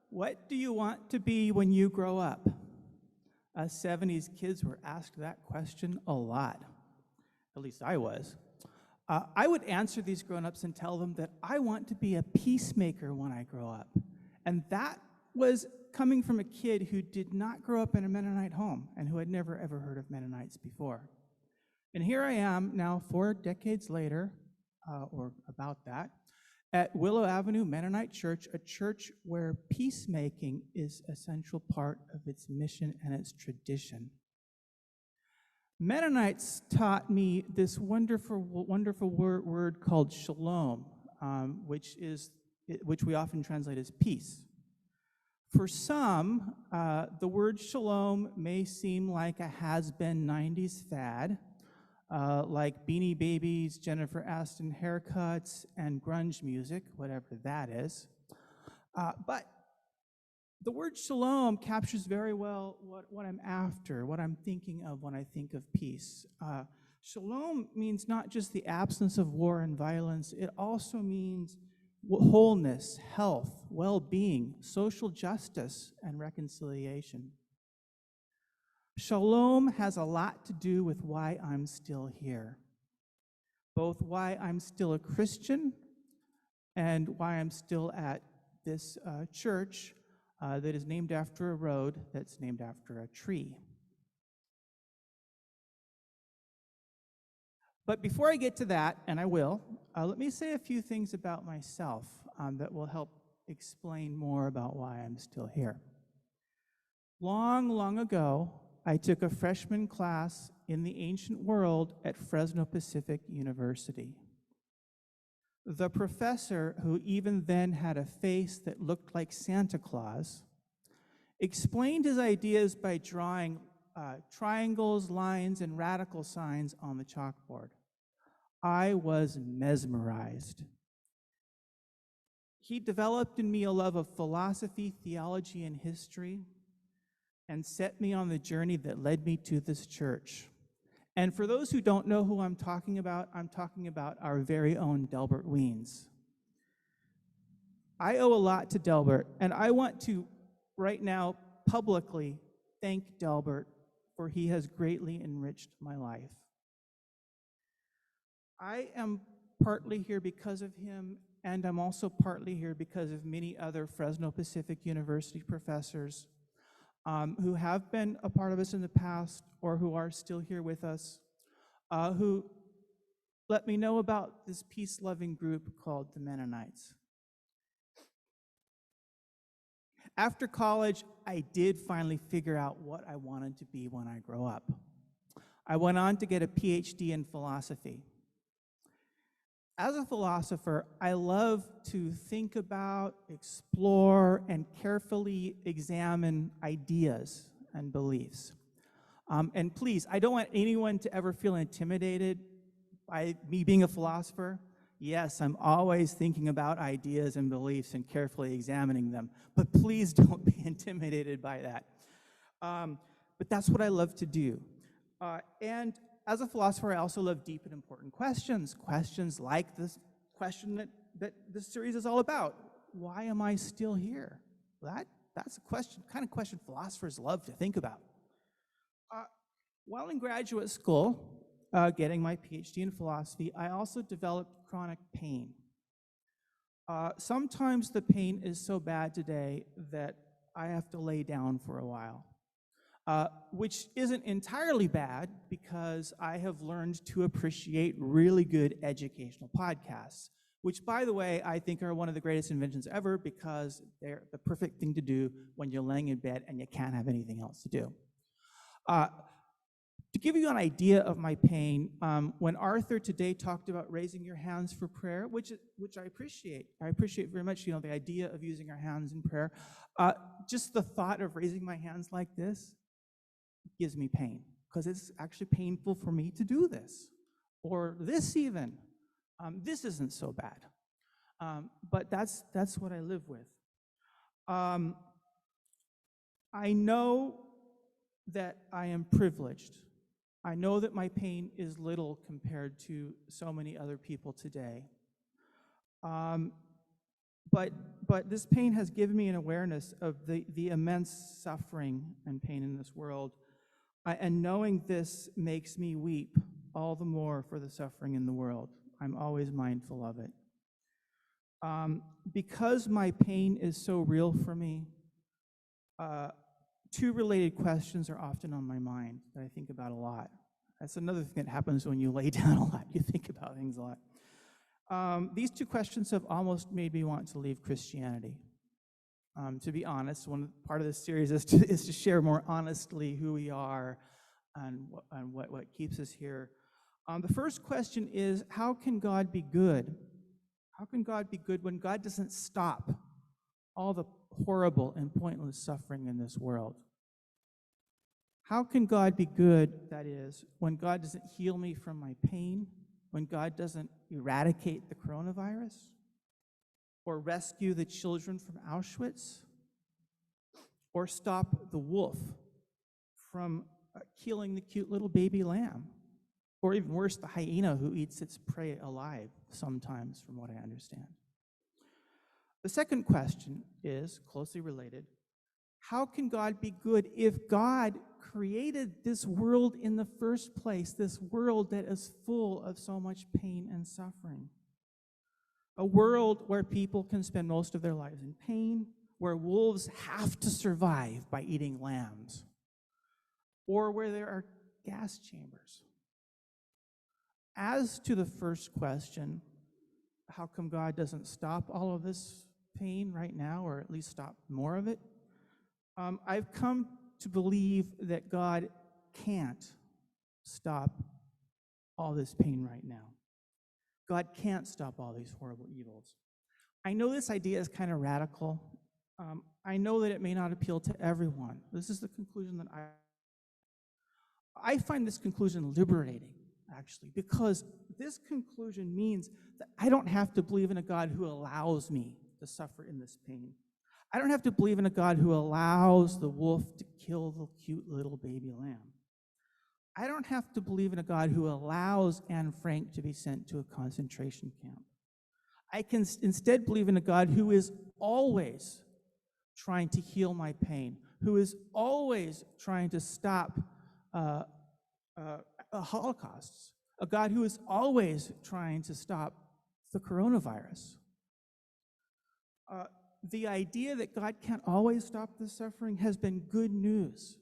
What do you want to be when you grow up? Us 70s kids were asked that question a lot. At least I was. I would answer these grown-ups and tell them that I want to be a peacemaker when I grow up. And that was coming from a kid who did not grow up in a Mennonite home and who had never ever heard of Mennonites before. And here I am now 4 decades later, or about that, at Willow Avenue Mennonite Church, a church where peacemaking is a central part of its mission and its tradition. Mennonites taught me this wonderful word called shalom, which we often translate as peace. For some, the word shalom may seem like a has-been 90s fad, like Beanie Babies, Jennifer Aston haircuts, and grunge music, whatever that is. But the word shalom captures very well what I'm after, what I'm thinking of when I think of peace. Shalom means not just the absence of war and violence, it also means wholeness, health, well-being, social justice, and reconciliation. Shalom has a lot to do with why I'm still here, both why I'm still a Christian and why I'm still at this church that is named after a road that's named after a tree. But before I get to that, and I will, let me say a few things about myself that will help explain more about why I'm still here. Long, long ago, I took a freshman class in the ancient world at Fresno Pacific University. The professor, who even then had a face that looked like Santa Claus, explained his ideas by drawing triangles, lines, and radical signs on the chalkboard. I was mesmerized. He developed in me a love of philosophy, theology, and history, and set me on the journey that led me to this church. And for those who don't know who I'm talking about our very own Delbert Weens. I owe a lot to Delbert, and I want to right now publicly thank Delbert, for he has greatly enriched my life. I am partly here because of him, and I'm also partly here because of many other Fresno Pacific University professors who have been a part of us in the past or who are still here with us, who let me know about this peace-loving group called the Mennonites. After college, I did finally figure out what I wanted to be when I grow up. I went on to get a PhD in philosophy. As a philosopher, I love to think about, explore, and carefully examine ideas and beliefs. And please, I don't want anyone to ever feel intimidated by me being a philosopher. Yes, I'm always thinking about ideas and beliefs and carefully examining them, but please don't be intimidated by that. But that's what I love to do. And as a philosopher, I also love deep and important questions like this question that this series is all about. Why am I still here? That's a kind of question philosophers love to think about. While in graduate school, getting my PhD in philosophy, I also developed chronic pain. Sometimes the pain is so bad today that I have to lay down for a while. Which isn't entirely bad because I have learned to appreciate really good educational podcasts, which, by the way, I think are one of the greatest inventions ever because they're the perfect thing to do when you're laying in bed and you can't have anything else to do. To give you an idea of my pain, when Arthur today talked about raising your hands for prayer, which I appreciate very much, the idea of using our hands in prayer, just the thought of raising my hands like this gives me pain, because it's actually painful for me to do this, or this even. This isn't so bad, but that's what I live with. I know that I am privileged. I know that my pain is little compared to so many other people today. But this pain has given me an awareness of the immense suffering and pain in this world. And knowing this makes me weep all the more for the suffering in the world. I'm always mindful of it. Because my pain is so real for me, two related questions are often on my mind that I think about a lot. That's another thing that happens when you lay down a lot. You think about things a lot. These two questions have almost made me want to leave Christianity. To be honest, part of this series is to share more honestly who we are and what keeps us here. The first question is, how can God be good? How can God be good when God doesn't stop all the horrible and pointless suffering in this world? How can God be good, that is, when God doesn't heal me from my pain, when God doesn't eradicate the coronavirus, or rescue the children from Auschwitz, or stop the wolf from killing the cute little baby lamb, or even worse, the hyena who eats its prey alive sometimes, from what I understand. The second question is closely related. How can God be good if God created this world in the first place, this world that is full of so much pain and suffering? A world where people can spend most of their lives in pain, where wolves have to survive by eating lambs, or where there are gas chambers. As to the first question, how come God doesn't stop all of this pain right now, or at least stop more of it? I've come to believe that God can't stop all this pain right now. God can't stop all these horrible evils. I know this idea is kind of radical. I know that it may not appeal to everyone. This is the conclusion that I find this conclusion liberating, actually, because this conclusion means that I don't have to believe in a God who allows me to suffer in this pain. I don't have to believe in a God who allows the wolf to kill the cute little baby lamb. I don't have to believe in a God who allows Anne Frank to be sent to a concentration camp. I can instead believe in a God who is always trying to heal my pain, who is always trying to stop holocausts, a God who is always trying to stop the coronavirus. The idea that God can't always stop the suffering has been good news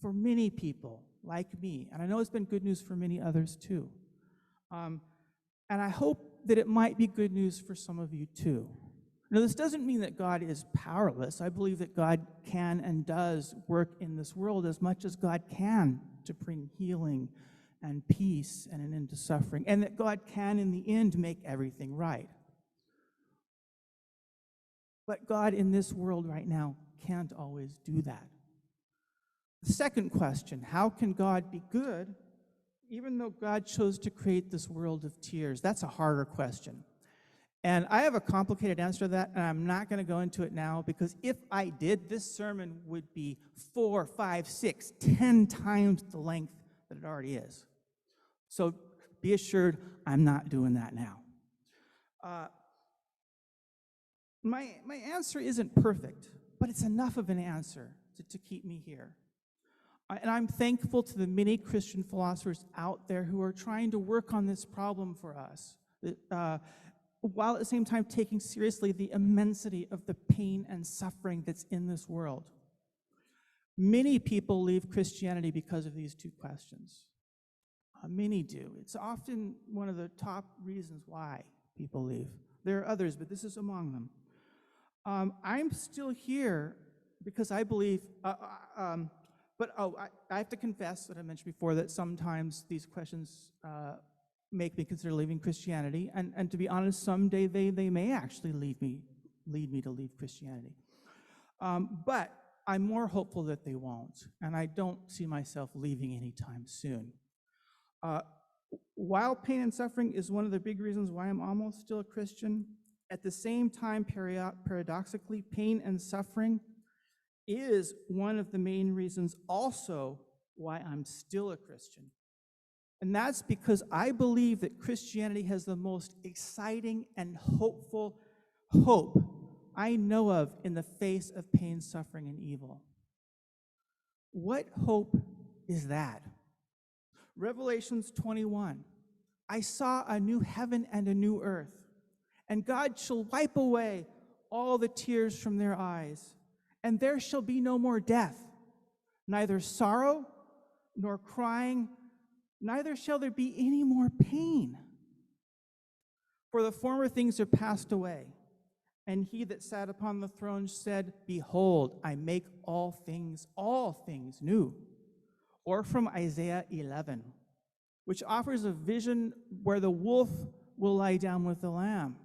for many people like me, and I know it's been good news for many others too. And I hope that it might be good news for some of you too. Now, this doesn't mean that God is powerless. I believe that God can and does work in this world as much as God can to bring healing and peace and an end to suffering, and that God can, in the end, make everything right. But God in this world right now can't always do that. The second question, how can God be good even though God chose to create this world of tears? That's a harder question. And I have a complicated answer to that, and I'm not going to go into it now, because if I did, this sermon would be 4, 5, 6, 10 times the length that it already is. So be assured I'm not doing that now. My answer isn't perfect, but it's enough of an answer to keep me here. And I'm thankful to the many Christian philosophers out there who are trying to work on this problem for us, while at the same time taking seriously the immensity of the pain and suffering that's in this world. Many people leave Christianity because of these two questions. Many do. It's often one of the top reasons why people leave. There are others, but this is among them. I'm still here because I believe, I have to confess that I mentioned before that sometimes these questions make me consider leaving Christianity, and to be honest, someday they may actually lead me to leave Christianity. But I'm more hopeful that they won't, and I don't see myself leaving anytime soon. While pain and suffering is one of the big reasons why I'm almost still a Christian, at the same time, paradoxically, pain and suffering is one of the main reasons also why I'm still a Christian. And that's because I believe that Christianity has the most exciting and hopeful hope I know of in the face of pain, suffering, and evil. What hope is that? Revelations 21. I saw a new heaven and a new earth, and God shall wipe away all the tears from their eyes, and there shall be no more death, neither sorrow nor crying, neither shall there be any more pain. For the former things are passed away. And he that sat upon the throne said, Behold, I make all things new. Or from Isaiah 11, which offers a vision where the wolf will lie down with the lamb,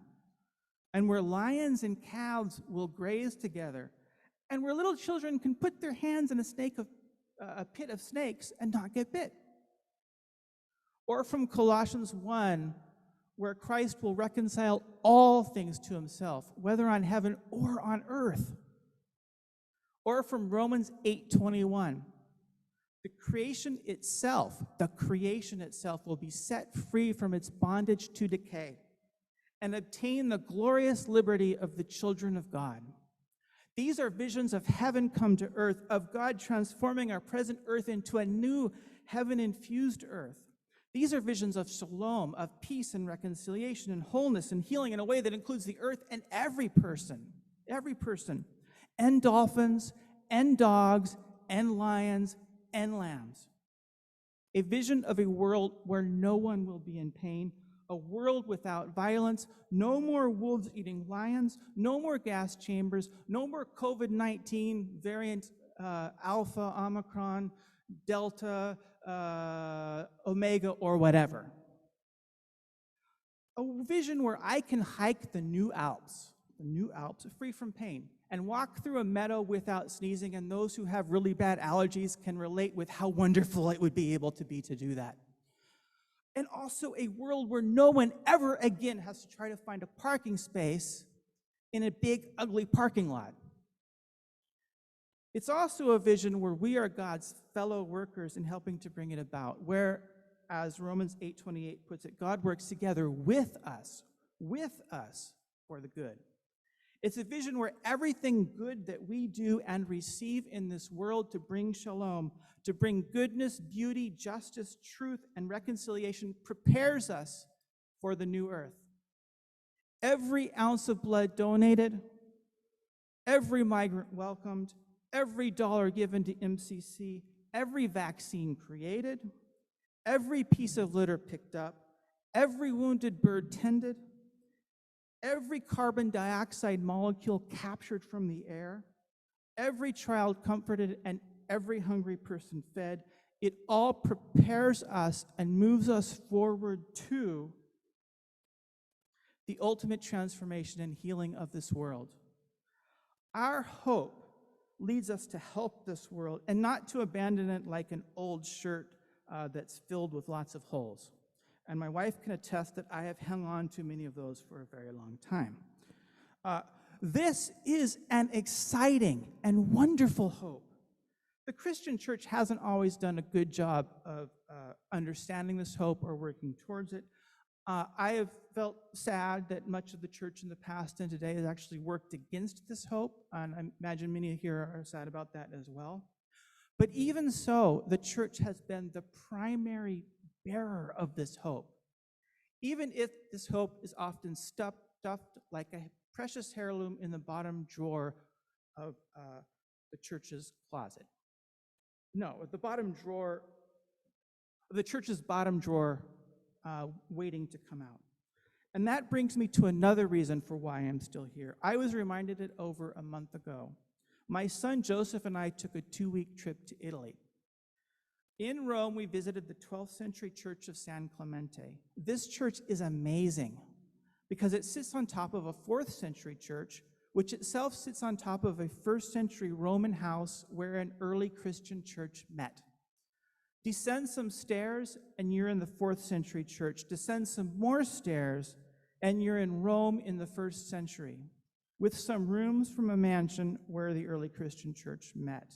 and where lions and calves will graze together, and where little children can put their hands in a pit of snakes and not get bit. Or from Colossians 1, where Christ will reconcile all things to himself, whether on heaven or on earth. Or from Romans 8:21, the creation itself will be set free from its bondage to decay and obtain the glorious liberty of the children of God. These are visions of heaven come to earth, of God transforming our present earth into a new heaven-infused earth. These are visions of shalom, of peace and reconciliation and wholeness and healing in a way that includes the earth and every person, and dolphins and dogs and lions and lambs. A vision of a world where no one will be in pain, a world without violence, no more wolves eating lions, no more gas chambers, no more COVID-19 variant Alpha, Omicron, Delta, Omega, or whatever. A vision where I can hike the New Alps, free from pain, and walk through a meadow without sneezing, and those who have really bad allergies can relate with how wonderful it would be able to be to do that. And also a world where no one ever again has to try to find a parking space in a big, ugly parking lot. It's also a vision where we are God's fellow workers in helping to bring it about, where, as Romans 8:28 puts it, God works together with us for the good. It's a vision where everything good that we do and receive in this world to bring shalom, to bring goodness, beauty, justice, truth, and reconciliation prepares us for the new earth. Every ounce of blood donated, every migrant welcomed, every dollar given to MCC, every vaccine created, every piece of litter picked up, every wounded bird tended, every carbon dioxide molecule captured from the air, every child comforted, and every hungry person fed, it all prepares us and moves us forward to the ultimate transformation and healing of this world. Our hope leads us to help this world and not to abandon it like an old shirt that's filled with lots of holes. And my wife can attest that I have hung on to many of those for a very long time. This is an exciting and wonderful hope. The Christian church hasn't always done a good job of understanding this hope or working towards it. I have felt sad that much of the church in the past and today has actually worked against this hope, and I imagine many here are sad about that as well. But even so, the church has been the primary bearer of this hope, even if this hope is often stuffed like a precious heirloom in the bottom drawer of the church's closet. No, the church's bottom drawer waiting to come out. And that brings me to another reason for why I'm still here. I was reminded it over a month ago. My son Joseph and I took a 2-week trip to Italy. In Rome, we visited the 12th century church of San Clemente. This church is amazing because it sits on top of a 4th century church, which itself sits on top of a 1st century Roman house where an early Christian church met. Descend some stairs and you're in the 4th century church. Descend some more stairs and you're in Rome in the 1st century, with some rooms from a mansion where the early Christian church met.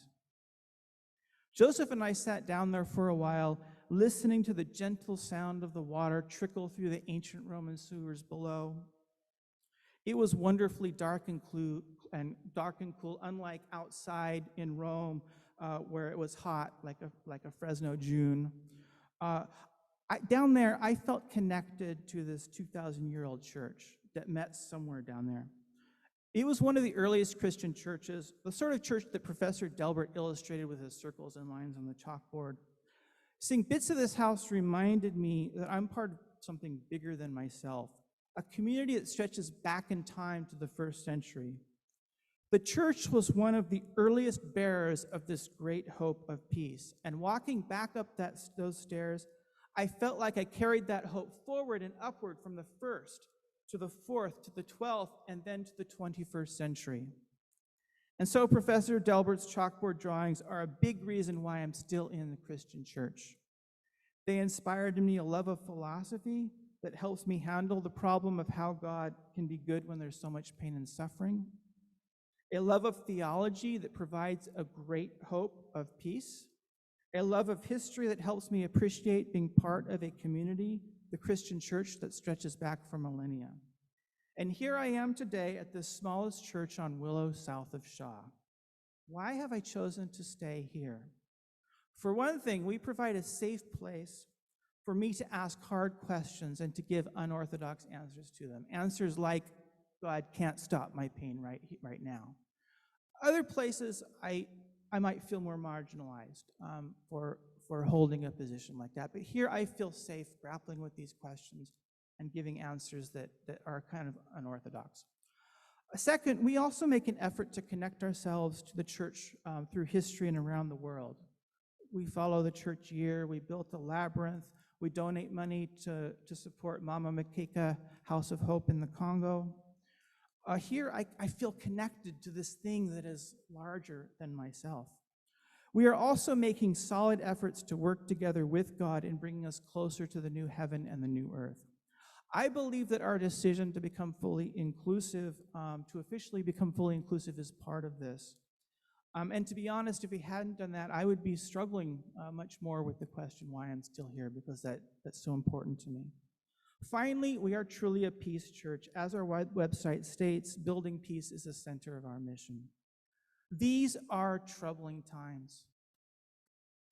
Joseph and I sat down there for a while, listening to the gentle sound of the water trickle through the ancient Roman sewers below. It was wonderfully dark and cool, unlike outside in Rome, where it was hot, like a Fresno June. Down there, I felt connected to this 2,000-year-old church that met somewhere down there. It was one of the earliest Christian churches, the sort of church that Professor Delbert illustrated with his circles and lines on the chalkboard. Seeing bits of this house reminded me that I'm part of something bigger than myself, a community that stretches back in time to the first century. The church was one of the earliest bearers of this great hope of peace, and walking back up those stairs, I felt like I carried that hope forward and upward from the first to the fourth, to the 12th, and then to the 21st century. And so Professor Delbert's chalkboard drawings are a big reason why I'm still in the Christian church. They inspired in me a love of philosophy that helps me handle the problem of how God can be good when there's so much pain and suffering, a love of theology that provides a great hope of peace, a love of history that helps me appreciate being part of a community, the Christian church, that stretches back for millennia. And here I am today at the smallest church on Willow, south of Shaw. Why have I chosen to stay here? For one thing, we provide a safe place for me to ask hard questions and to give unorthodox answers to them. Answers like, God can't stop my pain right now. Other places, I might feel more marginalized for holding a position like that. But here I feel safe grappling with these questions and giving answers that are kind of unorthodox. Second, we also make an effort to connect ourselves to the church through history and around the world. We follow the church year, we built the labyrinth, we donate money to support Mama Makeka House of Hope in the Congo. Here, I feel connected to this thing that is larger than myself. We are also making solid efforts to work together with God in bringing us closer to the new heaven and the new earth. I believe that our decision to become fully inclusive, to officially become fully inclusive, is part of this. And to be honest, if we hadn't done that, I would be struggling much more with the question why I'm still here, because that's so important to me. Finally, we are truly a peace church. As our website states, building peace is the center of our mission. These are troubling times.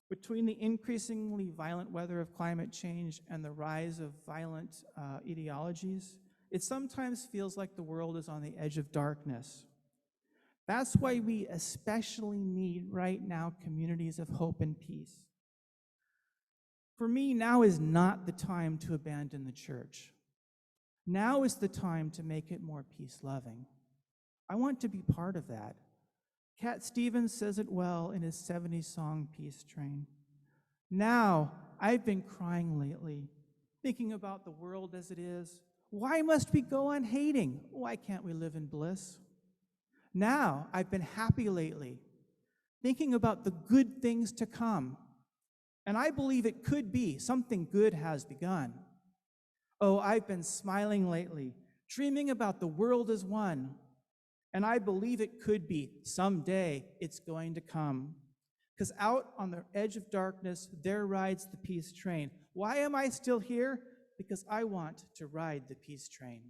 Between the increasingly violent weather of climate change and the rise of violent ideologies, it sometimes feels like the world is on the edge of darkness. That's why we especially need right now communities of hope and peace. For me, now is not the time to abandon the church. Now is the time to make it more peace-loving. I want to be part of that. Cat Stevens says it well in his 70s song, Peace Train. Now, I've been crying lately, thinking about the world as it is. Why must we go on hating? Why can't we live in bliss? Now, I've been happy lately, thinking about the good things to come. And I believe it could be something good has begun. Oh, I've been smiling lately, dreaming about the world as one. And I believe it could be someday it's going to come. Because out on the edge of darkness, there rides the peace train. Why am I still here? Because I want to ride the peace train.